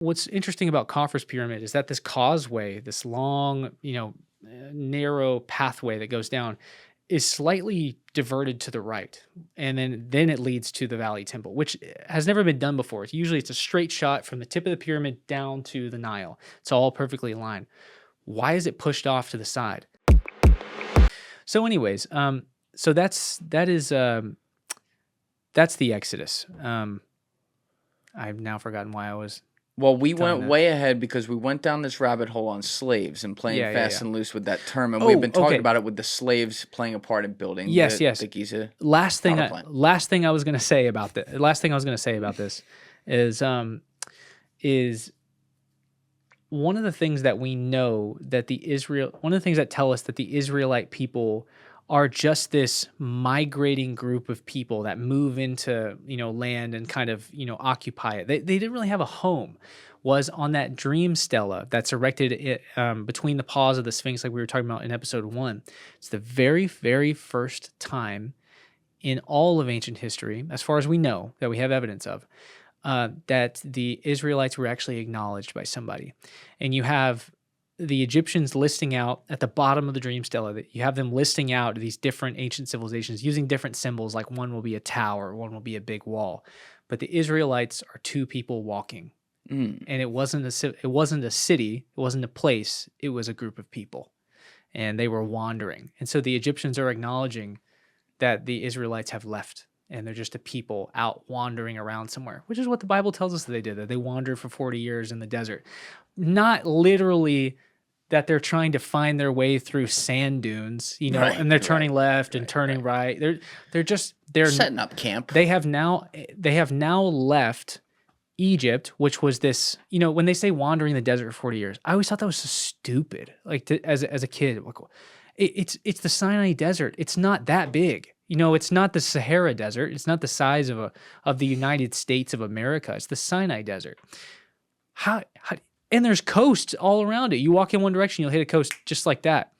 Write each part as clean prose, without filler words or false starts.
what's interesting about Khafre's pyramid is that this causeway, this long, narrow pathway that goes down, is slightly diverted to the right, and then it leads to the Valley Temple, which has never been done before. It's a straight shot from the tip of the pyramid down to the Nile. It's all perfectly aligned. Why is it pushed off to the side? So, anyways, so that's the Exodus. I've now forgotten why I was. Well, we went way ahead because we went down this rabbit hole on slaves and playing fast and loose with that term, and we've been talking about it with the slaves playing a part in building. The Giza. Last thing I was going to say about this is one of the things that we know that one of the things that tell us that the Israelite people are just this migrating group of people that move into, land and kind of, occupy it. They didn't really have a home. Was on that dream stela that's erected between the paws of the Sphinx, like we were talking about in episode 1. It's the very, very first time in all of ancient history, as far as we know, that we have evidence of, that the Israelites were actually acknowledged by somebody. And you have the Egyptians listing out at the bottom of the dream stela, that you have them listing out these different ancient civilizations using different symbols, like one will be a tower, one will be a big wall. But the Israelites are two people walking. And it wasn't a city, it wasn't a place, it was a group of people. And they were wandering. And so the Egyptians are acknowledging that the Israelites have left, and they're just a people out wandering around somewhere, which is what the Bible tells us that they did, that they wandered for 40 years in the desert. Not literally that they're trying to find their way through sand dunes, and they're turning left and turning right. They're setting up camp. They have now left Egypt, which was this, when they say wandering the desert for 40 years, I always thought that was so stupid. Like as a kid, it's the Sinai Desert. It's not that big. It's not the Sahara Desert. It's not the size of the United States of America. It's the Sinai Desert. And there's coasts all around it. You walk in one direction, you'll hit a coast just like that.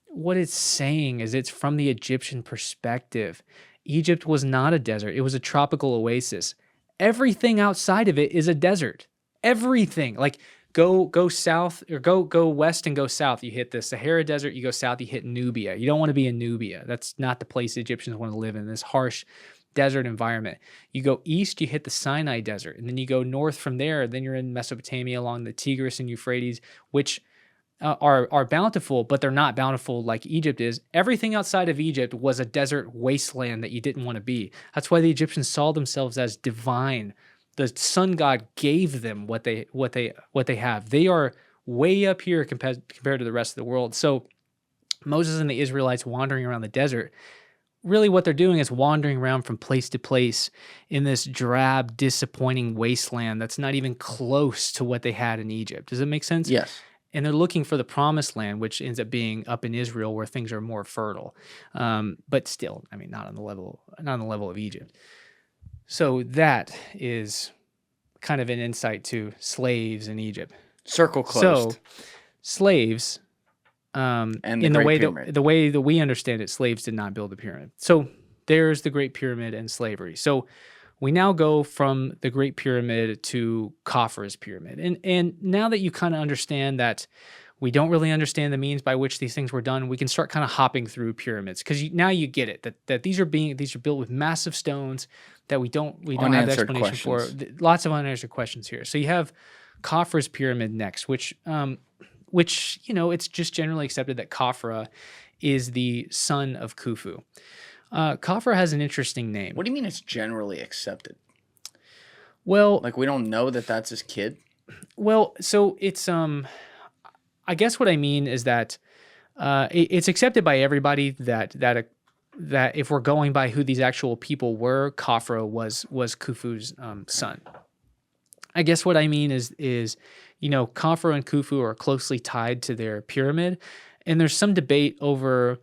What it's saying is it's from the Egyptian perspective. Egypt was not a desert. It was a tropical oasis. Everything outside of it is a desert. Everything. Like go south or go west and go south. You hit the Sahara Desert. You go south, you hit Nubia. You don't want to be in Nubia. That's not the place Egyptians want to live in, this harsh desert environment. You go east, you hit the Sinai Desert, and then you go north from there, then you're in Mesopotamia along the Tigris and Euphrates, which are bountiful, but they're not bountiful like Egypt is. Everything outside of Egypt was a desert wasteland that you didn't want to be. That's why the Egyptians saw themselves as divine. The sun god gave them what they have. They are way up here compared to the rest of the world. So Moses and the Israelites wandering around the desert, really what they're doing is wandering around from place to place in this drab, disappointing wasteland that's not even close to what they had in Egypt. Does that make sense? Yes. And they're looking for the promised land, which ends up being up in Israel where things are more fertile. But still, not on the level of Egypt. So that is kind of an insight to slaves in Egypt. Circle closed. So slaves, and in the way that we understand it, slaves did not build the pyramid. So there's the Great Pyramid and slavery. So we now go from the Great Pyramid to Khafre's pyramid. And now that you kind of understand that we don't really understand the means by which these things were done, we can start kind of hopping through pyramids, because now you get it, that these are built with massive stones that we don't have the explanation for. Lots of unanswered questions here. So you have Khafre's pyramid next, which it's just generally accepted that Khafre is the son of Khufu. Khafre has an interesting name. What do you mean it's generally accepted? Well, like we don't know that that's his kid? Well, so it's I guess what I mean is that it's accepted by everybody that if we're going by who these actual people were, Khafre was Khufu's son. I guess what I mean is Khafre and Khufu are closely tied to their pyramid, and there's some debate over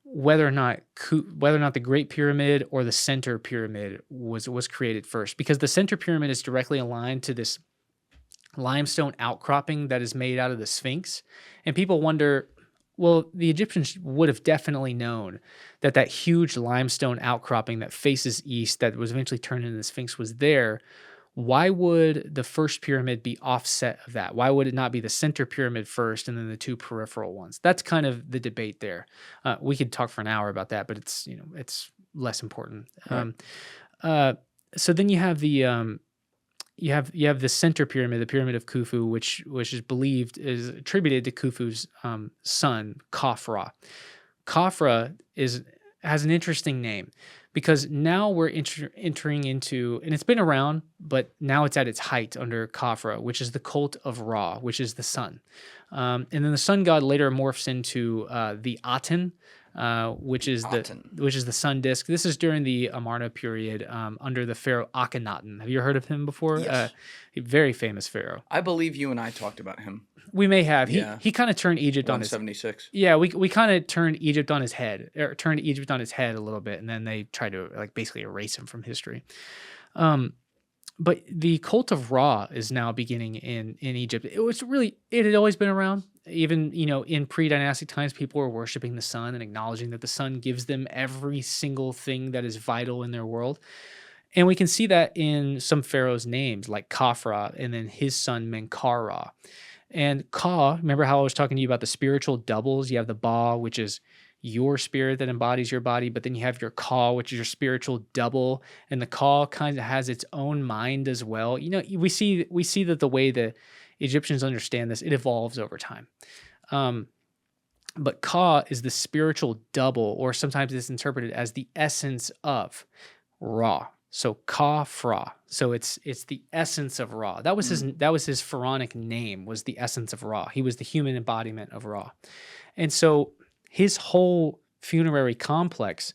whether or not the Great Pyramid or the Center Pyramid was created first, because the Center Pyramid is directly aligned to this limestone outcropping that is made out of the Sphinx, and people wonder, well, the Egyptians would have definitely known that huge limestone outcropping that faces east that was eventually turned into the Sphinx was there. why would the first pyramid be offset of that? Why would it not be the center pyramid first and then the two peripheral ones? That's kind of the debate there. We could talk for an hour about that, but it's it's less important. Right. So then you have the you have the center pyramid, the pyramid of Khufu, which is believed is attributed to Khufu's son Khafre. Khafre has an interesting name because now we're entering into, and it's been around, but now it's at its height under Khafre, which is the cult of Ra, which is the sun. And then the sun god later morphs into the Aten, which is the sun disk. This is during the Amarna period under the pharaoh Akhenaten. Have you heard of him before? Yes. A very famous pharaoh. I believe you and I talked about him. We may have. He kind of turned Egypt on his 176. Yeah, we kind of turned Egypt on his head, or turned Egypt on its head a little bit, and then they tried to like basically erase him from history. But the cult of Ra is now beginning in Egypt. It had always been around. Even, in pre-dynastic times, people were worshiping the sun and acknowledging that the sun gives them every single thing that is vital in their world. And we can see that in some pharaohs' names, like Khafre and then his son Menkaura. And Ka, remember how I was talking to you about the spiritual doubles? You have the Ba, which is your spirit that embodies your body, but then you have your Ka, which is your spiritual double, and the Ka kind of has its own mind as well. We see that the way the Egyptians understand this, it evolves over time. But Ka is the spiritual double, or sometimes it's interpreted as the essence of Ra. So Khafre. So it's the essence of Ra. That was his pharaonic name, was the essence of Ra. He was the human embodiment of Ra. And so his whole funerary complex,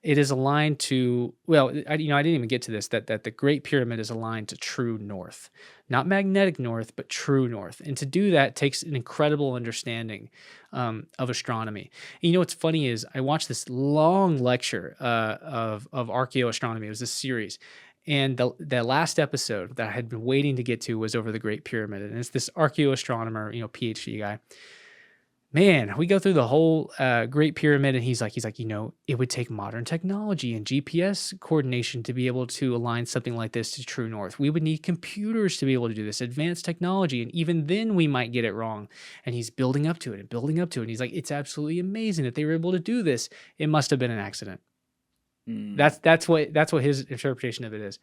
it is aligned to, well, I didn't even get to this, that the Great Pyramid is aligned to true north. Not magnetic north, but true north. And to do that takes an incredible understanding of astronomy. And what's funny is I watched this long lecture of archaeoastronomy. It was this series. And the last episode that I had been waiting to get to was over the Great Pyramid. And it's this archaeoastronomer, PhD guy. Man, we go through the whole Great Pyramid, and he's like, it would take modern technology and GPS coordination to be able to align something like this to true north. We would need computers to be able to do this, advanced technology, and even then we might get it wrong. And he's building up to it and building up to it. And he's like, it's absolutely amazing that they were able to do this. It must have been an accident. That's what his interpretation of it is.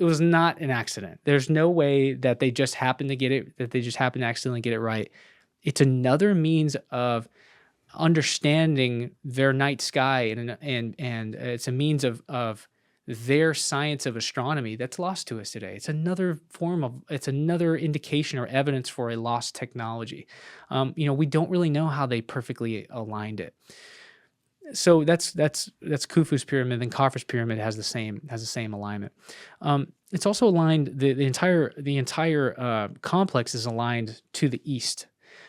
It was not an accident. There's no way that they just happened to get it, that they just happened to accidentally get it right. It's another means of understanding their night sky, and it's a means of their science of astronomy that's lost to us today. It's another indication or evidence for a lost technology. We don't really know how they perfectly aligned it. So that's Khufu's pyramid. Then Khafre's pyramid has the same alignment. It's also aligned. The entire complex is aligned to the east.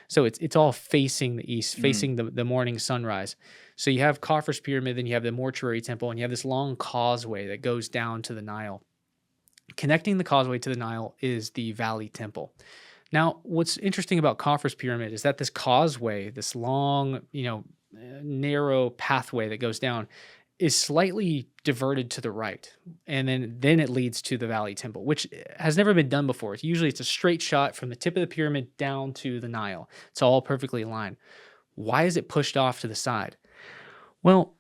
So it's all facing the east, facing the morning sunrise. So you have Khafre's pyramid, then you have the mortuary temple, and you have this long causeway that goes down to the Nile. Connecting the causeway to the Nile is the Valley Temple. Now, what's interesting about Khafre's pyramid is that this causeway, this long, narrow pathway that goes down, is slightly diverted to the right, and then it leads to the Valley Temple, which has never been done before. It's a straight shot from the tip of the pyramid down to the Nile. It's all perfectly aligned. Why is it pushed off to the side? Well,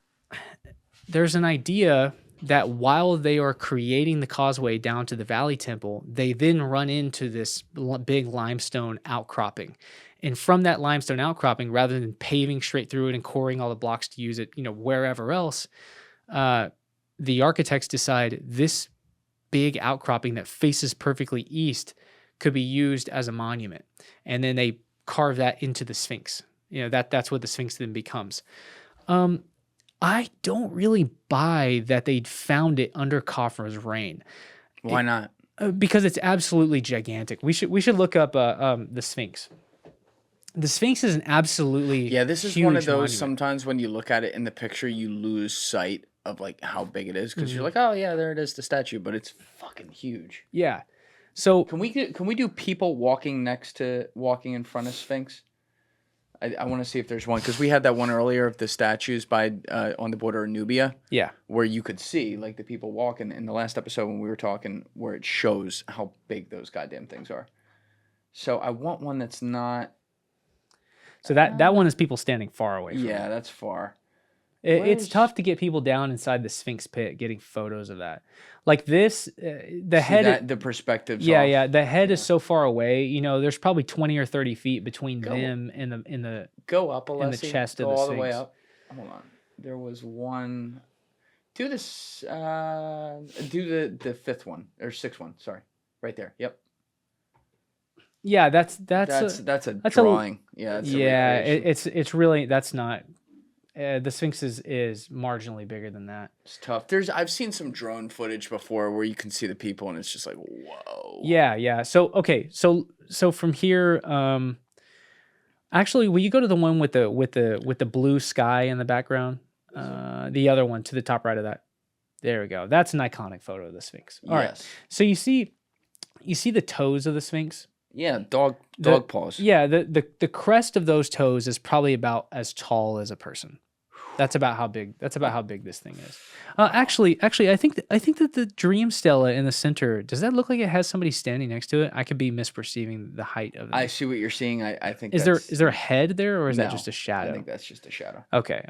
there's an idea that while they are creating the causeway down to the Valley Temple, they then run into this big limestone outcropping. And from that limestone outcropping, rather than paving straight through it and coring all the blocks to use it, wherever else, the architects decide this big outcropping that faces perfectly east could be used as a monument. And then they carve that into the Sphinx. That's what the Sphinx then becomes. I don't really buy that they found it under Khafre's reign. Why not? Because it's absolutely gigantic. We should look up the Sphinx. The Sphinx is an absolutely this is one of those monument. Sometimes when you look at it in the picture, you lose sight of like how big it is because you're like, oh yeah, there it is, the statue, but it's fucking huge. Yeah. So can we do people walking in front of Sphinx? I want to see if there's one, because we had that one earlier of the statues by on the border of Nubia. Yeah. Where you could see like the people walking in the last episode when we were talking, where it shows how big those goddamn things are. So I want one that's not. So that one is people standing far away from Yeah, it. that's far. It's tough to get people down inside the Sphinx pit getting photos of that. Like this, the perspective. Yeah, the head is so far away. You know, there's probably 20 or 30 feet between them and the go up, in the chest of the all Sphinx. The way up. Hold on, there was one. Do this. Do the fifth one or sixth one. Sorry, right there. Yep. Yeah, that's a drawing. It's really that's not. The Sphinx is marginally bigger than that. It's tough. I've seen some drone footage before where you can see the people and it's just like, whoa. Yeah. So okay, so from here, actually, will you go to the one with the blue sky in the background? The other one to the top right of that. There we go. That's an iconic photo of the Sphinx. All right. So you see the toes of the Sphinx. Yeah, dog paws. Yeah, the crest of those toes is probably about as tall as a person. That's about how big this thing is. Actually, I think that the dream stela in the center, does that look like it has somebody standing next to it? I could be misperceiving the height of it. I see what you're seeing. I think is there a head there, or is that just a shadow? I think that's just a shadow. Okay.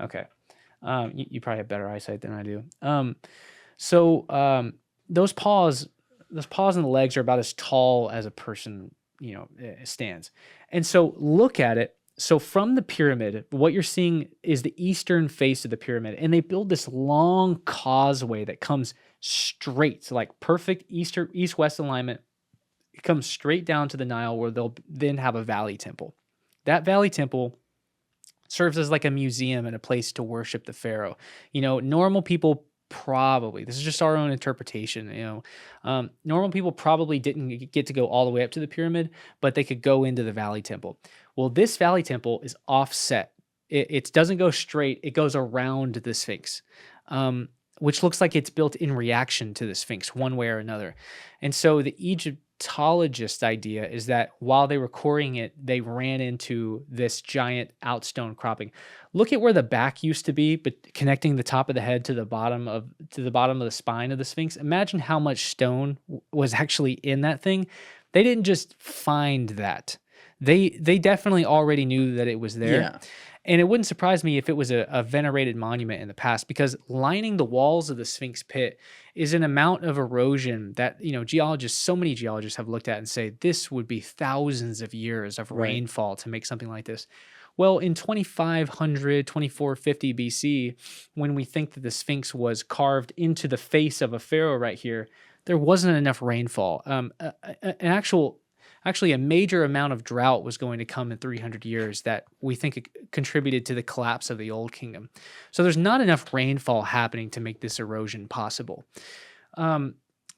You probably have better eyesight than I do. So those paws and the legs are about as tall as a person, stands. And so look at it. So from the pyramid, what you're seeing is the eastern face of the pyramid, and they build this long causeway that comes straight, so like perfect east-west alignment. It comes straight down to the Nile, where they'll then have a valley temple. That valley temple serves as like a museum and a place to worship the pharaoh. Normal people probably, this is just our own interpretation, normal people probably didn't get to go all the way up to the pyramid, but they could go into the valley temple. Well, this valley temple is offset. It doesn't go straight. It goes around the Sphinx, which looks like it's built in reaction to the Sphinx one way or another. And so the Egyptologist idea is that while they were quarrying it, they ran into this giant outstone cropping. Look at where the back used to be, but connecting the top of the head to the bottom of the spine of the Sphinx. Imagine how much stone was actually in that thing. They didn't just find that. They definitely already knew that it was there. Yeah. And it wouldn't surprise me if it was a venerated monument in the past, because lining the walls of the Sphinx pit is an amount of erosion that, so many geologists have looked at and say this would be thousands of years of rainfall to make something like this. Well, in 2500, 2450 BC, when we think that the Sphinx was carved into the face of a pharaoh right here, there wasn't enough rainfall. Actually, a major amount of drought was going to come in 300 years that we think contributed to the collapse of the Old Kingdom. So there's not enough rainfall happening to make this erosion possible.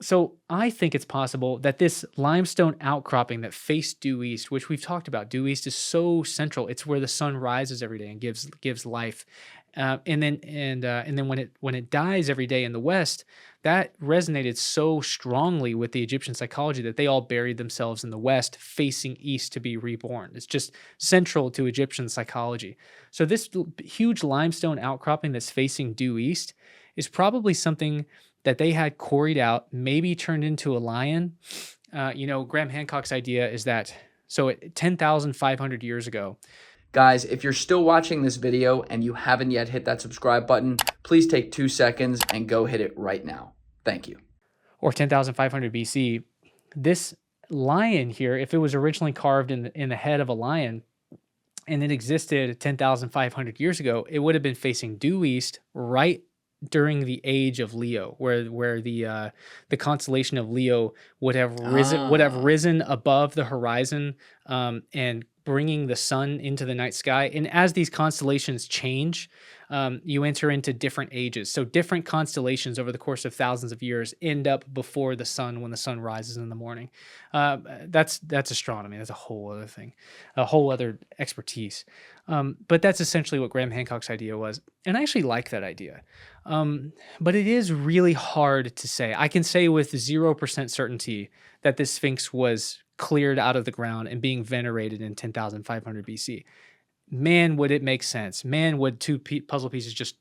So I think it's possible that this limestone outcropping that faced due east, which we've talked about, due east is so central. It's where the sun rises every day and gives life. And then when it dies every day in the west, that resonated so strongly with the Egyptian psychology that they all buried themselves in the west, facing east to be reborn. It's just central to Egyptian psychology. So this huge limestone outcropping that's facing due east is probably something that they had quarried out, maybe turned into a lion. Graham Hancock's idea is that, so 10,500 years ago. Guys, if you're still watching this video and you haven't yet hit that subscribe button, please take 2 seconds and go hit it right now. Thank you. Or 10,500 BC, this lion here, if it was originally carved in the head of a lion and it existed 10,500 years ago, it would have been facing due east right during the age of Leo, where the constellation of Leo would have risen above the horizon, and bringing the sun into the night sky. And as these constellations change, you enter into different ages. So different constellations over the course of thousands of years end up before the sun when the sun rises in the morning. That's astronomy. That's a whole other thing, a whole other expertise. But that's essentially what Graham Hancock's idea was. And I actually like that idea. But it is really hard to say. I can say with 0% certainty that this Sphinx was cleared out of the ground and being venerated in 10,500 BC. man, would it make sense? Man, would two puzzle pieces just,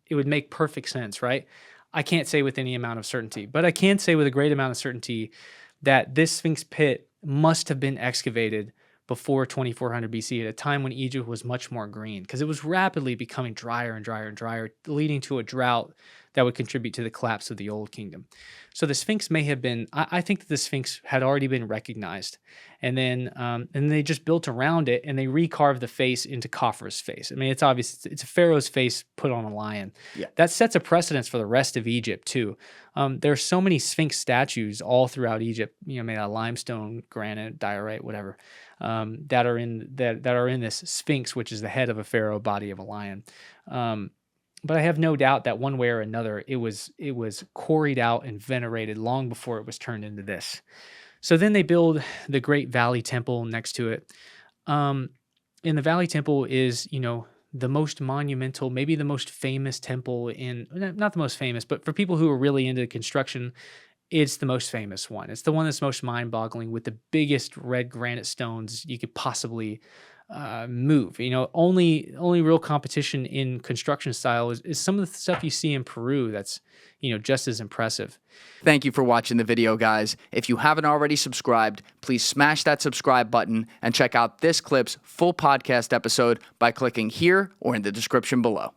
it would make perfect sense, right? I can't say with any amount of certainty, but I can say with a great amount of certainty that this Sphinx pit must have been excavated before 2400 BC, at a time when Egypt was much more green, because it was rapidly becoming drier and drier and drier, leading to a drought that would contribute to the collapse of the Old Kingdom. So the Sphinx may have been, I think that the Sphinx had already been recognized, and then they just built around it, and they recarved the face into Khafre's face. I mean, it's obvious, it's a pharaoh's face put on a lion. Yeah. That sets a precedence for the rest of Egypt too. There are so many Sphinx statues all throughout Egypt, made out of limestone, granite, diorite, whatever, that are in this Sphinx, which is the head of a pharaoh, body of a lion. But I have no doubt that one way or another, it was quarried out and venerated long before it was turned into this. So then they build the Great Valley Temple next to it. And the Valley Temple is, the most monumental, maybe the most famous temple not the most famous, but for people who are really into construction, it's the most famous one. It's the one that's most mind-boggling, with the biggest red granite stones you could possibly move. Only real competition in construction style is some of the stuff you see in Peru that's, just as impressive. Thank you for watching the video, guys. If you haven't already subscribed, please smash that subscribe button and check out this clip's full podcast episode by clicking here or in the description below.